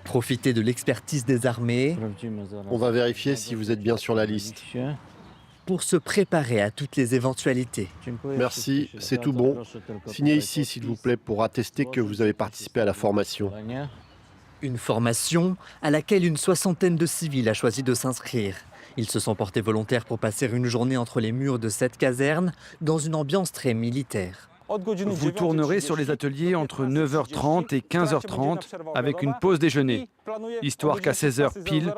Profitez de l'expertise des armées On va vérifier si vous êtes bien sur la liste. pour se préparer à toutes les éventualités. Merci, c'est tout bon. Signez ici, s'il vous plaît, pour attester que vous avez participé à la formation. Une formation à laquelle une soixantaine de civils a choisi de s'inscrire. Ils se sont portés volontaires pour passer une journée entre les murs de cette caserne dans une ambiance très militaire. Vous tournerez sur les ateliers entre 9h30 et 15h30 avec une pause déjeuner, histoire qu'à 16h pile,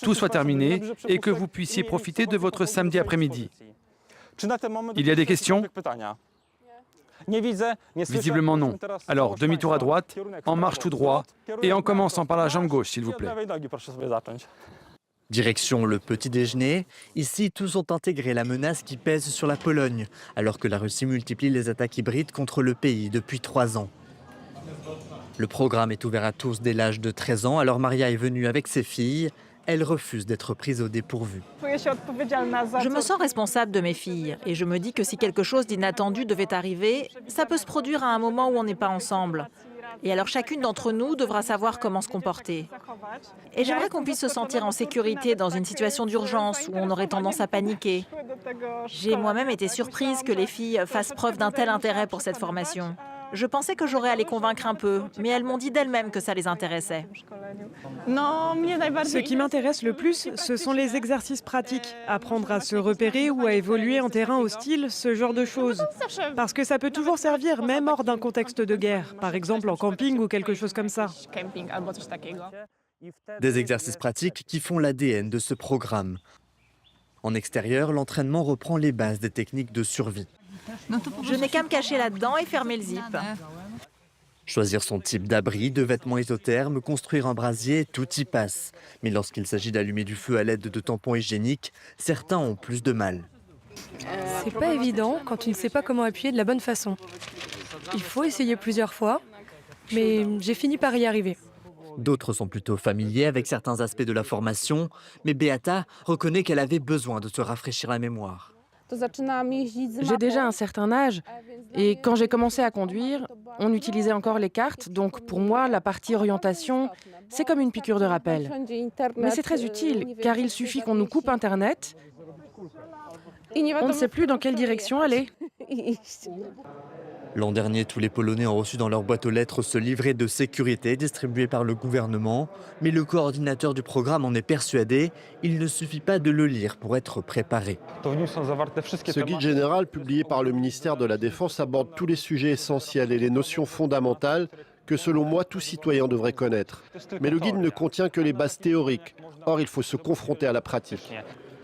tout soit terminé et que vous puissiez profiter de votre samedi après-midi. Il y a des questions? Visiblement non. Alors, demi-tour à droite, en marche tout droit et en commençant par la jambe gauche, s'il vous plaît. Direction le petit déjeuner. Ici, tous ont intégré la menace qui pèse sur la Pologne, alors que la Russie multiplie les attaques hybrides contre le pays depuis 3 ans. Le programme est ouvert à tous dès l'âge de 13 ans, alors Maria est venue avec ses filles. Elle refuse d'être prise au dépourvu. Je me sens responsable de mes filles et je me dis que si quelque chose d'inattendu devait arriver, ça peut se produire à un moment où on n'est pas ensemble. Et alors chacune d'entre nous devra savoir comment se comporter. Et j'aimerais qu'on puisse se sentir en sécurité dans une situation d'urgence où on aurait tendance à paniquer. J'ai moi-même été surprise que les filles fassent preuve d'un tel intérêt pour cette formation. Je pensais que j'aurais à les convaincre un peu, mais elles m'ont dit d'elles-mêmes que ça les intéressait. Ce qui m'intéresse le plus, ce sont les exercices pratiques. Apprendre à se repérer ou à évoluer en terrain hostile, ce genre de choses. Parce que ça peut toujours servir, même hors d'un contexte de guerre. Par exemple en camping ou quelque chose comme ça. Des exercices pratiques qui font l'ADN de ce programme. En extérieur, l'entraînement reprend les bases des techniques de survie. Je n'ai qu'à me cacher là-dedans et fermer le zip. Choisir son type d'abri, de vêtements isothermes, construire un brasier, tout y passe. Mais lorsqu'il s'agit d'allumer du feu à l'aide de tampons hygiéniques, certains ont plus de mal. C'est pas évident quand tu ne sais pas comment appuyer de la bonne façon. Il faut essayer plusieurs fois, mais j'ai fini par y arriver. D'autres sont plutôt familiers avec certains aspects de la formation, mais Beata reconnaît qu'elle avait besoin de se rafraîchir la mémoire. J'ai déjà un certain âge et quand j'ai commencé à conduire, on utilisait encore les cartes. Donc pour moi, la partie orientation, c'est comme une piqûre de rappel. Mais c'est très utile car il suffit qu'on nous coupe Internet. On ne sait plus dans quelle direction aller. L'an dernier, tous les Polonais ont reçu dans leur boîte aux lettres ce livret de sécurité distribué par le gouvernement. Mais le coordinateur du programme en est persuadé, il ne suffit pas de le lire pour être préparé. Ce guide général publié par le ministère de la Défense aborde tous les sujets essentiels et les notions fondamentales que selon moi tout citoyen devrait connaître. Mais le guide ne contient que les bases théoriques. Or, il faut se confronter à la pratique.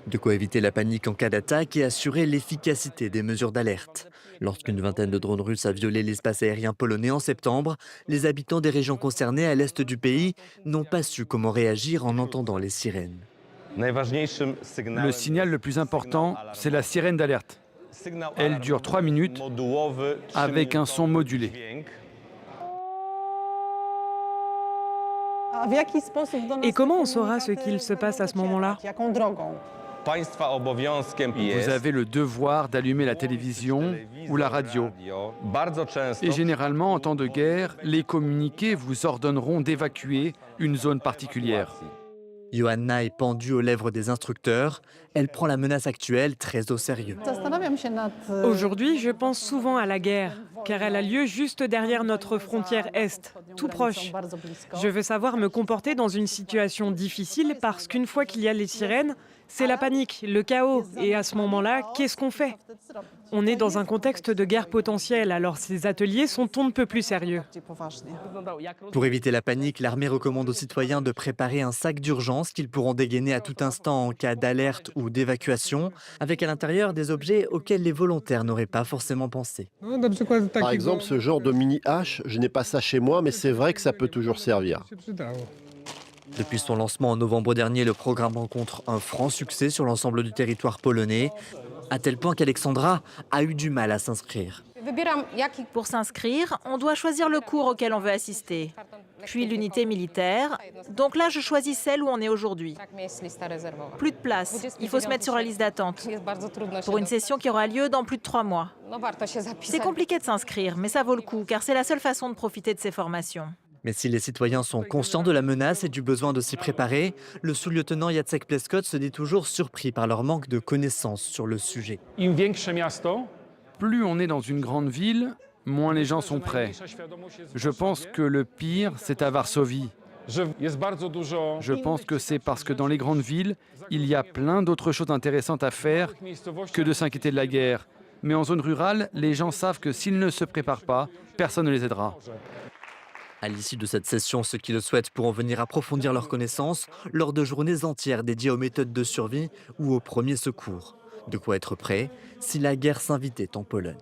De quoi éviter la panique en cas d'attaque et assurer l'efficacité des mesures d'alerte. Lorsqu'une vingtaine de drones russes a violé l'espace aérien polonais en septembre, les habitants des régions concernées à l'est du pays n'ont pas su comment réagir en entendant les sirènes. Le signal le plus important, c'est la sirène d'alerte. Elle dure 3 minutes avec un son modulé. Et comment on saura ce qu'il se passe à ce moment-là? Vous avez le devoir d'allumer la télévision ou la radio. Et généralement, en temps de guerre, les communiqués vous ordonneront d'évacuer une zone particulière. Joanna est pendue aux lèvres des instructeurs. Elle prend la menace actuelle très au sérieux. Aujourd'hui, je pense souvent à la guerre, car elle a lieu juste derrière notre frontière Est, tout proche. Je veux savoir me comporter dans une situation difficile parce qu'une fois qu'il y a les sirènes, c'est la panique, le chaos. Et à ce moment-là, qu'est-ce qu'on fait? On est dans un contexte de guerre potentielle, alors ces ateliers sont on ne peut plus sérieux. Pour éviter la panique, l'armée recommande aux citoyens de préparer un sac d'urgence qu'ils pourront dégainer à tout instant en cas d'alerte ou d'évacuation, avec à l'intérieur des objets auxquels les volontaires n'auraient pas forcément pensé. Par exemple, ce genre de mini-hache, je n'ai pas ça chez moi, mais c'est vrai que ça peut toujours servir. Depuis son lancement en novembre dernier, le programme rencontre un franc succès sur l'ensemble du territoire polonais, à tel point qu'Alexandra a eu du mal à s'inscrire. Pour s'inscrire, on doit choisir le cours auquel on veut assister, puis l'unité militaire. Donc là, je choisis celle où on est aujourd'hui. Plus de place, il faut se mettre sur la liste d'attente pour une session qui aura lieu dans plus de 3 mois. C'est compliqué de s'inscrire, mais ça vaut le coup, car c'est la seule façon de profiter de ces formations. Mais si les citoyens sont conscients de la menace et du besoin de s'y préparer, le sous-lieutenant Jacek Pleskot se dit toujours surpris par leur manque de connaissances sur le sujet. Plus on est dans une grande ville, moins les gens sont prêts. Je pense que le pire, c'est à Varsovie. Je pense que c'est parce que dans les grandes villes, il y a plein d'autres choses intéressantes à faire que de s'inquiéter de la guerre. Mais en zone rurale, les gens savent que s'ils ne se préparent pas, personne ne les aidera. À l'issue de cette session, ceux qui le souhaitent pourront venir approfondir leurs connaissances lors de journées entières dédiées aux méthodes de survie ou aux premiers secours. De quoi être prêt si la guerre s'invitait en Pologne.